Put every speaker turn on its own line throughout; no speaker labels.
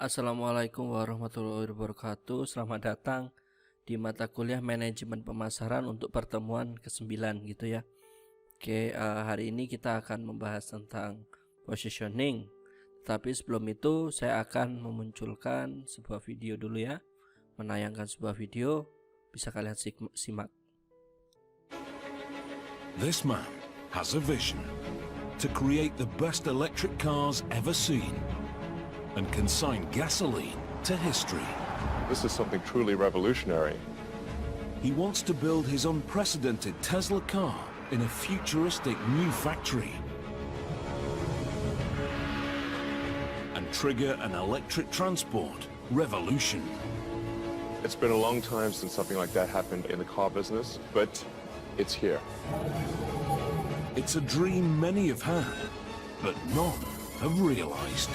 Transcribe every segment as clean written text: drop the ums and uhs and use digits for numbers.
Assalamualaikum warahmatullahi wabarakatuh. Selamat datang di mata kuliah manajemen pemasaran untuk pertemuan ke-9 gitu ya. Hari ini kita akan membahas tentang positioning. Tapi sebelum itu saya akan memunculkan sebuah video dulu ya. Menayangkan sebuah video, bisa kalian simak.
This man has a vision to create the best electric cars ever seen and consign gasoline to history.
This is something truly revolutionary.
He wants to build his unprecedented Tesla car in a futuristic new factory and trigger an electric transport revolution.
It's been a long time since something like that happened in the car business, but it's here.
It's a dream many have had, but none have realized.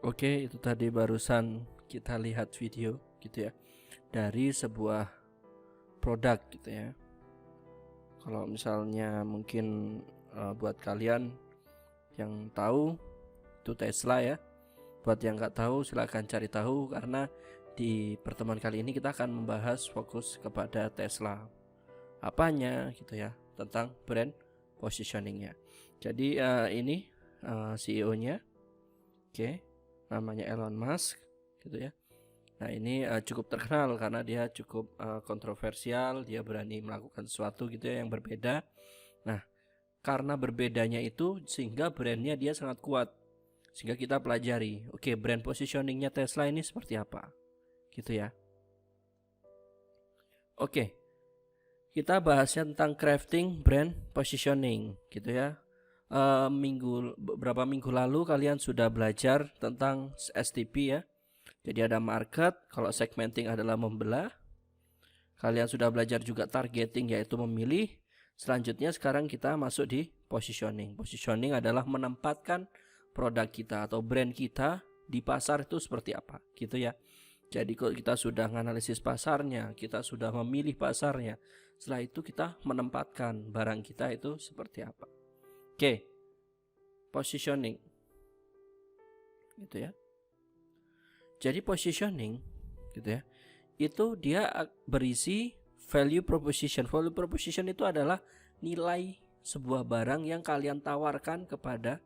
Oke, itu tadi barusan kita lihat video gitu ya, dari sebuah produk gitu ya. Kalau misalnya mungkin buat kalian yang tahu itu Tesla ya. Buat yang nggak tahu silahkan cari tahu, karena di pertemuan kali ini kita akan membahas fokus kepada Tesla. Apanya gitu ya, tentang brand positioningnya. Jadi ini CEO-nya, namanya Elon Musk gitu ya. Nah ini cukup terkenal karena dia cukup kontroversial, dia berani melakukan sesuatu gitu ya yang berbeda. Nah karena berbedanya itu sehingga brandnya dia sangat kuat, sehingga kita pelajari brand positioningnya Tesla ini seperti apa gitu ya. Kita bahasnya tentang crafting brand positioning gitu ya. Beberapa minggu lalu kalian sudah belajar tentang STP ya. Jadi ada market, kalau segmenting adalah membelah. Kalian sudah belajar juga targeting, yaitu memilih. Selanjutnya sekarang kita masuk di positioning. Positioning adalah menempatkan produk kita atau brand kita di pasar itu seperti apa gitu ya. Jadi kalau kita sudah menganalisis pasarnya, kita sudah memilih pasarnya, setelah itu kita menempatkan barang kita itu seperti apa. Positioning gitu ya. Jadi positioning gitu ya, itu dia berisi value proposition. Value proposition itu adalah nilai sebuah barang yang kalian tawarkan kepada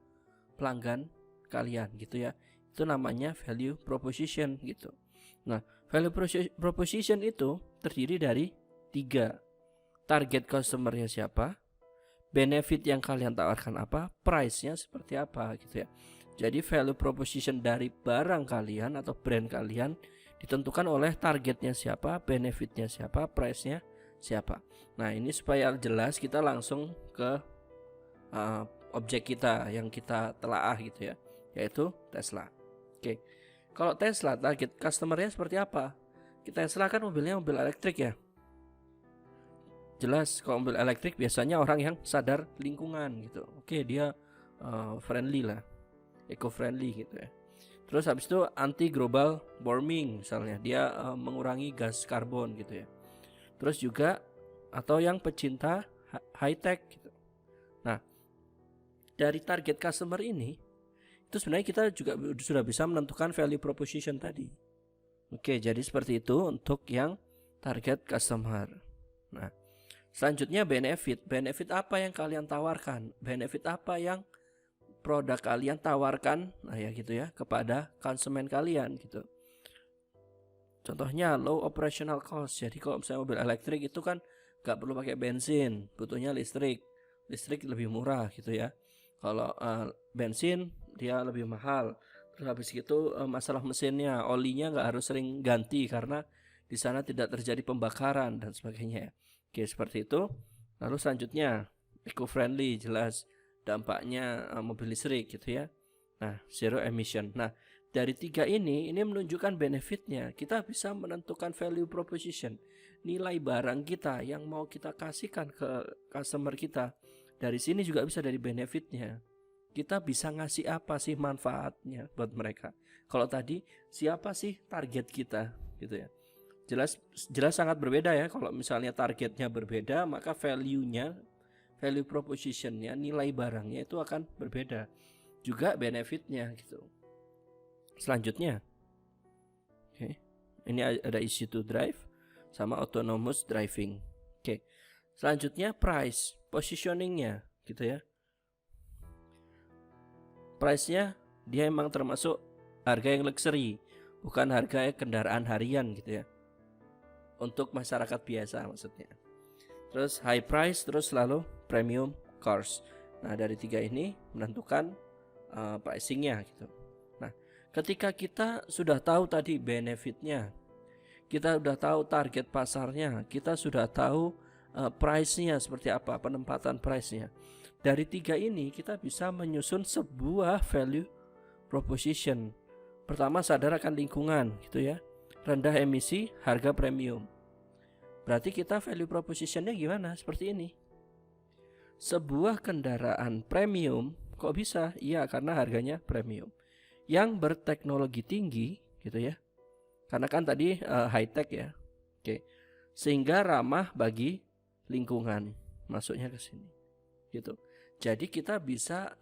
pelanggan kalian gitu ya. Itu namanya value proposition gitu. Nah, value proposition itu terdiri dari 3. Target customer-nya siapa, benefit yang kalian tawarkan apa, price-nya seperti apa gitu ya. Jadi value proposition dari barang kalian atau brand kalian ditentukan oleh targetnya siapa, benefitnya siapa, price-nya siapa. Nah ini supaya jelas kita langsung ke objek kita yang kita telaah gitu ya, yaitu Tesla. Kalau Tesla target customer-nya seperti apa? Tesla kan mobilnya mobil elektrik ya. Jelas kalau mobil elektrik biasanya orang yang sadar lingkungan gitu. Dia friendly lah, eco-friendly gitu ya. Terus habis itu anti global warming misalnya, dia mengurangi gas karbon gitu ya. Terus juga atau yang pecinta high tech gitu. Nah dari target customer ini itu sebenarnya kita juga sudah bisa menentukan value proposition tadi. Jadi seperti itu untuk yang target customer. Nah selanjutnya benefit. Benefit apa yang kalian tawarkan? Benefit apa yang produk kalian tawarkan? Nah ya gitu ya, kepada konsumen kalian gitu. Contohnya low operational cost. Jadi kalau misalnya mobil elektrik itu kan gak perlu pakai bensin, butuhnya listrik. Listrik lebih murah gitu ya. Kalau bensin dia lebih mahal. Terus habis itu masalah mesinnya, olinya gak harus sering ganti karena di sana tidak terjadi pembakaran dan sebagainya. Seperti itu. Lalu selanjutnya eco-friendly, jelas dampaknya mobil listrik gitu ya. Nah zero emission. Nah dari 3 ini menunjukkan benefitnya. Kita bisa menentukan value proposition, nilai barang kita yang mau kita kasihkan ke customer kita. Dari sini juga bisa dari benefitnya. Kita bisa ngasih apa sih manfaatnya buat mereka. Kalau tadi siapa sih target kita gitu ya. Jelas sangat berbeda ya. Kalau misalnya targetnya berbeda, maka value value propositionnya, nilai barangnya itu akan berbeda. Juga benefitnya gitu. Selanjutnya, oke, ini ada easy to drive sama autonomous driving. Oke, selanjutnya price, positioningnya gitu ya. Price-nya dia emang termasuk harga yang luxury, bukan harga kendaraan harian gitu ya. Untuk masyarakat biasa maksudnya. Terus high price, terus lalu premium cars. Nah, dari tiga ini menentukan pricingnya gitu. Nah, ketika kita sudah tahu tadi benefitnya, kita sudah tahu target pasarnya, kita sudah tahu price-nya seperti apa, penempatan price-nya. Dari tiga ini kita bisa menyusun sebuah value proposition. Pertama, sadar akan lingkungan gitu ya. Rendah emisi, harga premium. Berarti kita value propositionnya gimana? Seperti ini. Sebuah kendaraan premium, kok bisa? Iya, karena harganya premium. Yang berteknologi tinggi gitu ya. Karena kan tadi high tech ya. Oke. Sehingga ramah bagi lingkungan. Masuknya ke sini. Gitu. Jadi kita bisa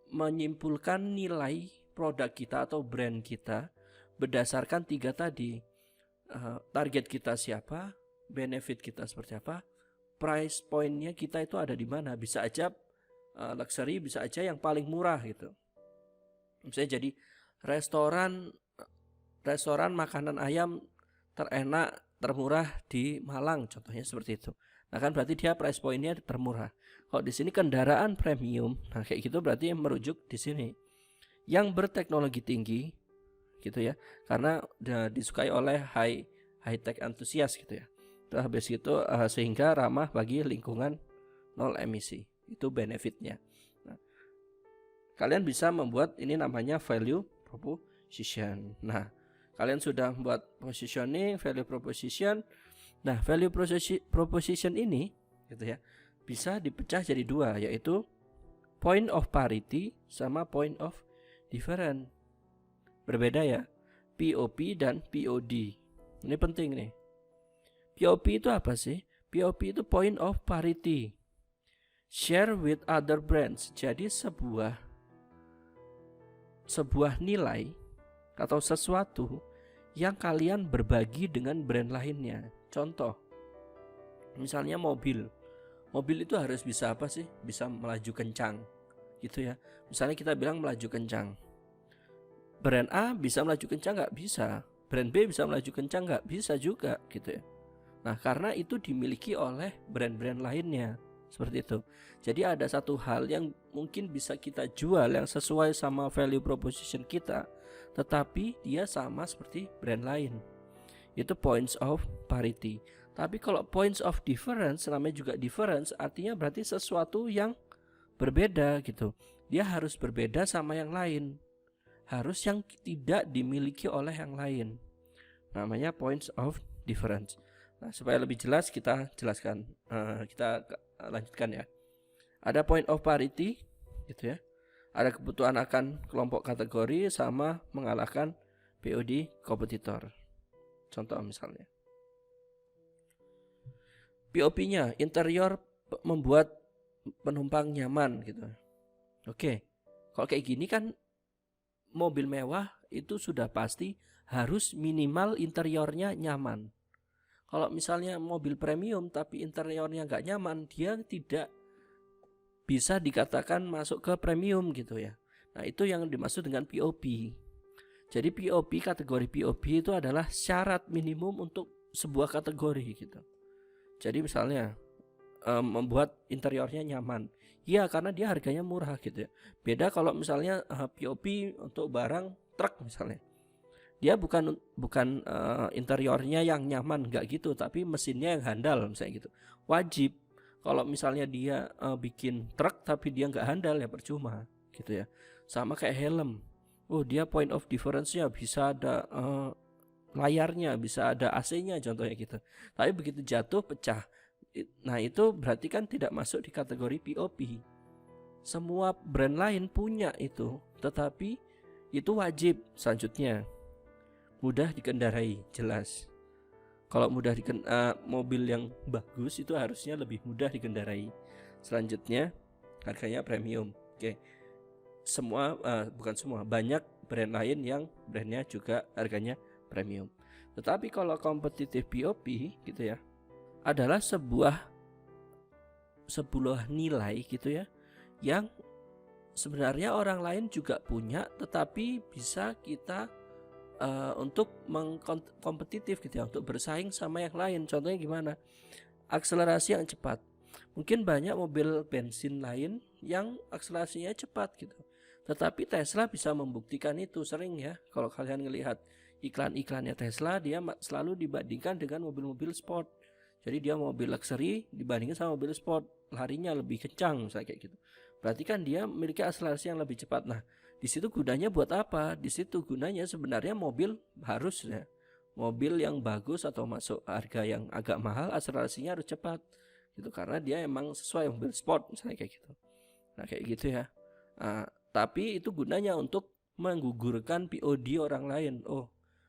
menyimpulkan nilai produk kita atau brand kita berdasarkan tiga tadi. Target kita siapa, benefit kita seperti apa, price point-nya kita itu ada di mana. Bisa aja luxury, bisa aja yang paling murah gitu. Misalnya jadi restoran makanan ayam terenak, termurah di Malang, contohnya seperti itu. Nah kan berarti dia price point-nya termurah. Kalau di sini kendaraan premium, nah kayak gitu berarti merujuk di sini yang berteknologi tinggi, gitu ya, karena disukai oleh high tech enthusiast gitu ya. Terus habis itu sehingga ramah bagi lingkungan, nol emisi, itu benefitnya. Nah, kalian bisa membuat ini namanya value proposition. Nah, kalian sudah membuat positioning, value proposition. Nah, value proposition ini gitu ya, bisa dipecah jadi dua, yaitu point of parity sama point of difference. Berbeda ya, POP dan POD. Ini penting nih. POP itu apa sih? POP itu point of parity, share with other brands. Jadi sebuah nilai atau sesuatu yang kalian berbagi dengan brand lainnya. Contoh, misalnya mobil itu harus bisa apa sih? Bisa melaju kencang gitu ya. Misalnya kita bilang melaju kencang, brand A bisa melaju kencang nggak? Bisa. Brand B bisa melaju kencang nggak? Bisa juga gitu ya. Nah, karena itu dimiliki oleh brand-brand lainnya. Seperti itu. Jadi ada satu hal yang mungkin bisa kita jual yang sesuai sama value proposition kita, tetapi dia sama seperti brand lain. Itu points of parity. Tapi kalau points of difference, namanya juga difference, artinya berarti sesuatu yang berbeda gitu. Dia harus berbeda sama yang lain. Harus yang tidak dimiliki oleh yang lain. Namanya points of difference. Nah, supaya lebih jelas kita jelaskan, kita lanjutkan ya. Ada point of parity gitu ya. Ada kebutuhan akan kelompok kategori sama mengalahkan POD kompetitor. Contoh misalnya, POP-nya interior membuat penumpang nyaman gitu. Oke, kalau kayak gini kan mobil mewah itu sudah pasti harus minimal interiornya nyaman. Kalau misalnya mobil premium tapi interiornya nggak nyaman, dia tidak bisa dikatakan masuk ke premium gitu ya. Nah, itu yang dimaksud dengan POP. Jadi POP, kategori POP itu adalah syarat minimum untuk sebuah kategori gitu. Jadi misalnya membuat interiornya nyaman. Ya, karena dia harganya murah gitu ya. Beda kalau misalnya POP untuk barang truk misalnya. Dia bukan interiornya yang nyaman, enggak gitu, tapi mesinnya yang handal misalnya gitu. Wajib. Kalau misalnya dia bikin truk tapi dia enggak handal, ya percuma gitu ya. Sama kayak helm. Oh, dia point of difference-nya bisa ada layarnya, bisa ada AC-nya contohnya gitu. Tapi begitu jatuh pecah. Nah, itu berarti kan tidak masuk di kategori POP. Semua brand lain punya itu, tetapi itu wajib. Selanjutnya, mudah dikendarai, jelas. Kalau mobil yang bagus itu harusnya lebih mudah dikendarai. Selanjutnya harganya premium. Oke. Bukan semua, banyak brand lain yang brandnya juga harganya premium. Tetapi kalau competitive POP gitu ya, adalah sebuah nilai gitu ya, yang sebenarnya orang lain juga punya, tetapi bisa kita untuk kompetitif gitu ya, untuk bersaing sama yang lain. Contohnya gimana? Akselerasi yang cepat. Mungkin banyak mobil bensin lain yang akselerasinya cepat gitu, tetapi Tesla bisa membuktikan itu. Sering ya kalau kalian ngelihat iklan-iklannya Tesla, dia selalu dibandingkan dengan mobil-mobil sport. Jadi dia mobil luxury dibandingkan sama mobil sport, larinya lebih kencang misalnya kayak gitu. Berarti kan dia memiliki akselerasi yang lebih cepat. Nah, di situ gunanya buat apa? Di situ gunanya sebenarnya mobil harusnya mobil yang bagus atau masuk harga yang agak mahal, akselerasinya harus cepat gitu, karena dia emang sesuai mobil sport misalnya kayak gitu. Nah kayak gitu ya. Tapi itu gunanya untuk menggugurkan POD orang lain.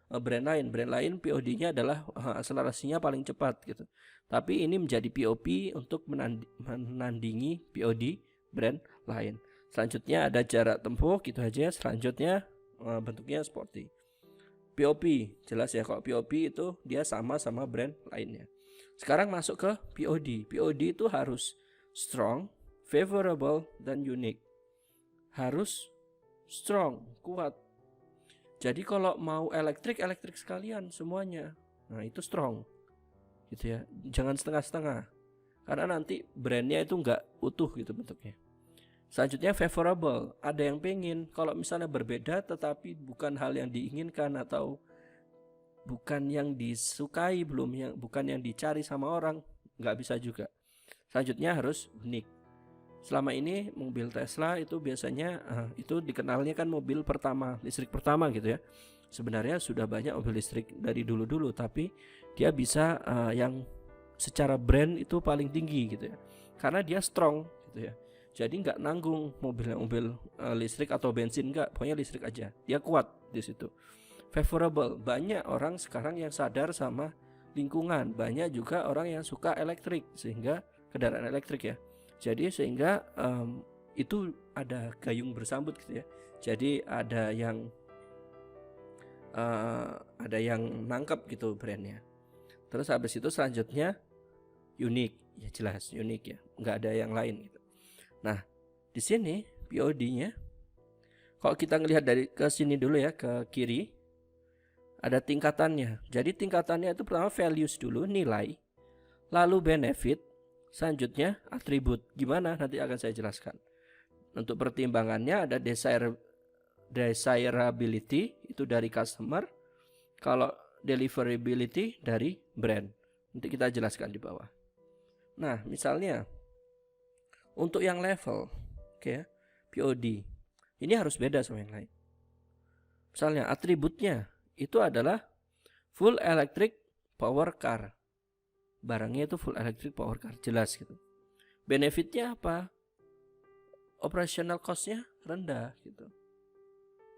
Brand lain POD-nya adalah akselerasinya paling cepat gitu. Tapi ini menjadi POP untuk menandingi POD brand lain. Selanjutnya ada jarak tempuh gitu aja. Selanjutnya bentuknya sporty. POP jelas ya, kalau POP itu dia sama brand lainnya. Sekarang masuk ke POD. POD itu harus strong, favorable, dan unique. Harus strong, kuat. Jadi kalau mau elektrik sekalian semuanya. Nah itu strong gitu ya. Jangan setengah-setengah, karena nanti brandnya itu nggak utuh gitu bentuknya. Selanjutnya favorable. Ada yang pengen kalau misalnya berbeda tetapi bukan hal yang diinginkan atau bukan yang disukai, bukan yang dicari sama orang, nggak bisa juga. Selanjutnya harus unik. Selama ini mobil Tesla itu biasanya itu dikenalnya kan mobil pertama, listrik pertama gitu ya. Sebenarnya sudah banyak mobil listrik dari dulu-dulu, tapi dia bisa yang secara brand itu paling tinggi gitu ya, karena dia strong gitu ya. Jadi nggak nanggung mobil listrik atau bensin, nggak, pokoknya listrik aja, dia kuat di situ. Favorable, banyak orang sekarang yang sadar sama lingkungan, banyak juga orang yang suka elektrik sehingga kendaraan elektrik ya. Jadi sehingga itu ada gayung bersambut gitu ya. Jadi ada yang nangkep gitu brandnya. Terus habis itu selanjutnya unik, ya jelas unik ya, nggak ada yang lain gitu. Nah di sini POD-nya, kalau kita ngelihat dari ke sini dulu ya, ke kiri ada tingkatannya. Jadi tingkatannya itu pertama values dulu, nilai, lalu benefit, selanjutnya atribut. Gimana? Nanti akan saya jelaskan. Untuk pertimbangannya ada desirability itu dari customer, kalau deliverability dari brand. Nanti kita jelaskan di bawah. Nah, misalnya untuk yang level, oke, POD, ini harus beda sama yang lain. Misalnya atributnya itu adalah full electric power car. Barangnya itu full electric power car, jelas gitu. Benefitnya apa? Operational cost-nya rendah gitu.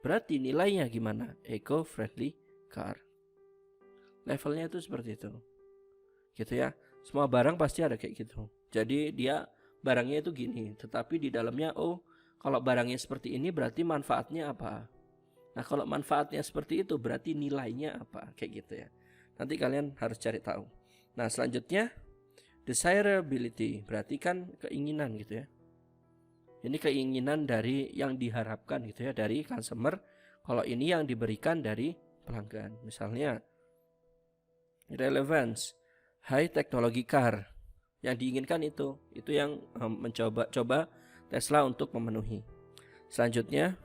Berarti nilainya gimana? Eco-friendly car. Levelnya itu seperti itu. Gitu ya. Semua barang pasti ada kayak gitu. Jadi dia barangnya itu gini, tetapi di dalamnya kalau barangnya seperti ini berarti manfaatnya apa? Nah, kalau manfaatnya seperti itu berarti nilainya apa? Kayak gitu ya. Nanti kalian harus cari tahu. Nah, selanjutnya desirability, berarti kan keinginan gitu ya. Ini keinginan dari yang diharapkan gitu ya dari customer. Kalau ini yang diberikan dari pelanggan. Misalnya relevance, high technology car. Yang diinginkan itu yang mencoba Tesla untuk memenuhi. Selanjutnya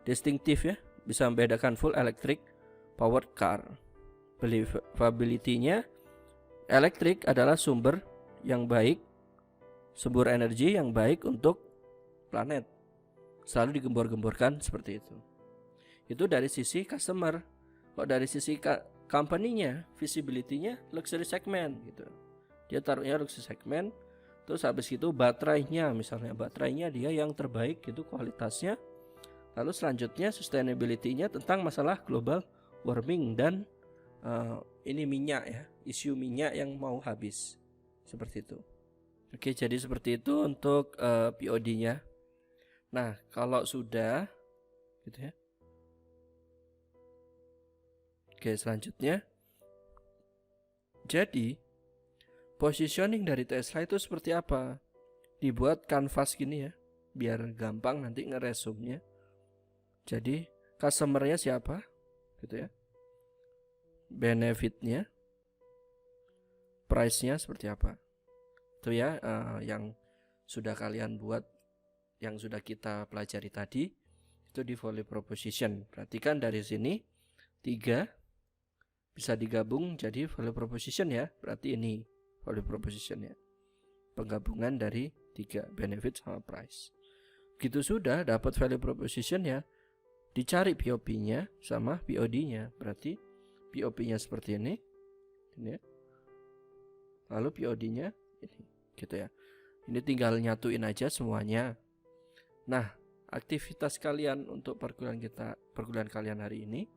distinctive ya, bisa membedakan full electric powered car. Believability-nya, elektrik adalah sumber yang baik, sumber energi yang baik untuk planet. Selalu digembor-gemborkan seperti itu. Itu dari sisi customer. Kok dari sisi company-nya, visibility-nya luxury segment gitu. Dia taruhnya luxury segment. Terus habis itu baterainya, misalnya baterainya dia yang terbaik gitu kualitasnya. Lalu selanjutnya sustainability-nya tentang masalah global warming dan ini minyak ya, isu minyak yang mau habis seperti itu. Oke, jadi seperti itu untuk POD-nya. Nah, kalau sudah gitu ya. Oke, selanjutnya. Jadi, positioning dari Tesla itu seperti apa? Dibuat kanvas gini ya, biar gampang nanti ngeresumnya. Jadi, customer-nya siapa? Gitu ya. Benefit-nya, price-nya seperti apa? Itu ya yang sudah kalian buat, yang sudah kita pelajari tadi, itu di value proposition. Perhatikan dari sini 3 bisa digabung jadi value proposition ya. Berarti ini value proposition ya, penggabungan dari 3, benefit sama price. Begitu sudah dapat value proposition ya, dicari POP-nya sama POD-nya. Berarti POP-nya seperti ini ya. Lalu POD-nya ini gitu ya. Ini tinggal nyatuin aja semuanya. Nah, aktivitas kalian untuk perkuliahan kalian hari ini,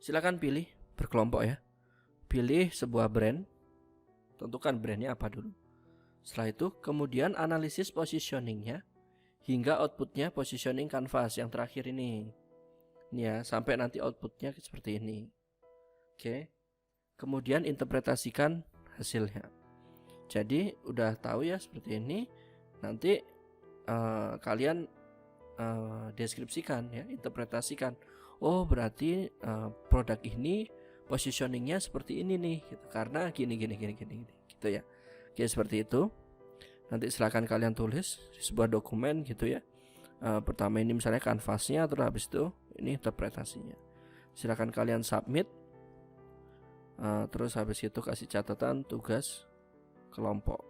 silakan pilih berkelompok ya. Pilih sebuah brand, tentukan brandnya apa dulu. Setelah itu kemudian analisis positioningnya hingga outputnya positioning canvas yang terakhir ini ya, sampai nanti outputnya seperti ini. Oke. Kemudian interpretasikan hasilnya. Jadi udah tahu ya seperti ini. Nanti kalian deskripsikan ya, interpretasikan. Oh, berarti produk ini positioningnya seperti ini nih gitu, karena gini gitu ya. Oke, seperti itu. Nanti silakan kalian tulis di sebuah dokumen gitu ya. Pertama ini misalnya kanvasnya, terus habis itu ini interpretasinya. Silakan kalian submit. Terus habis itu kasih catatan tugas kelompok.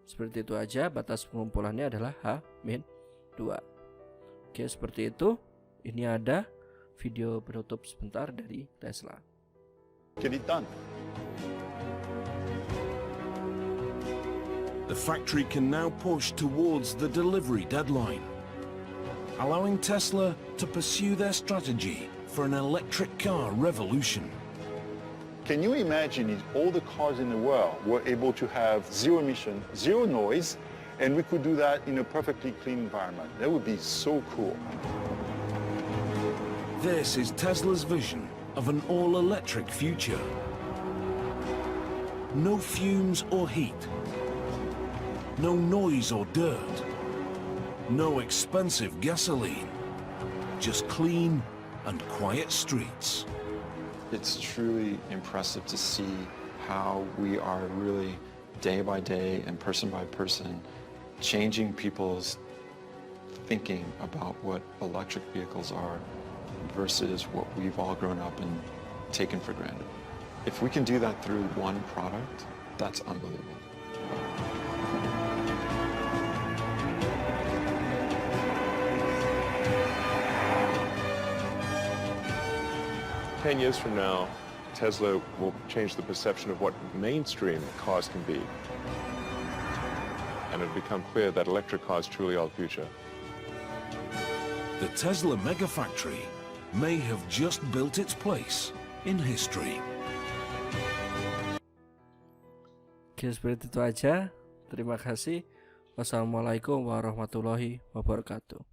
Seperti itu aja. Batas pengumpulannya adalah H-2. Oke, seperti itu. Ini ada video penutup sebentar dari Tesla.
Get it done.
The factory can now push towards the delivery deadline, allowing Tesla to pursue their strategy for an electric car revolution.
Can you imagine if all the cars in the world were able to have zero emission, zero noise, and we could do that in a perfectly clean environment? That would be so cool.
This is Tesla's vision of an all-electric future. No fumes or heat. No noise or dirt. No expensive gasoline. Just clean and quiet streets.
It's truly impressive to see how we are really day by day and person by person changing people's thinking about what electric vehicles are versus what we've all grown up and taken for granted. If we can do that through one product, that's unbelievable.
10 years from now, Tesla will change the perception of what mainstream cars can be. And it'll become clear that electric cars truly are the future.
The Tesla Megafactory may have just built its place in history.
Oke, seperti itu aja. Terima kasih. Wassalamualaikum warahmatullahi wabarakatuh.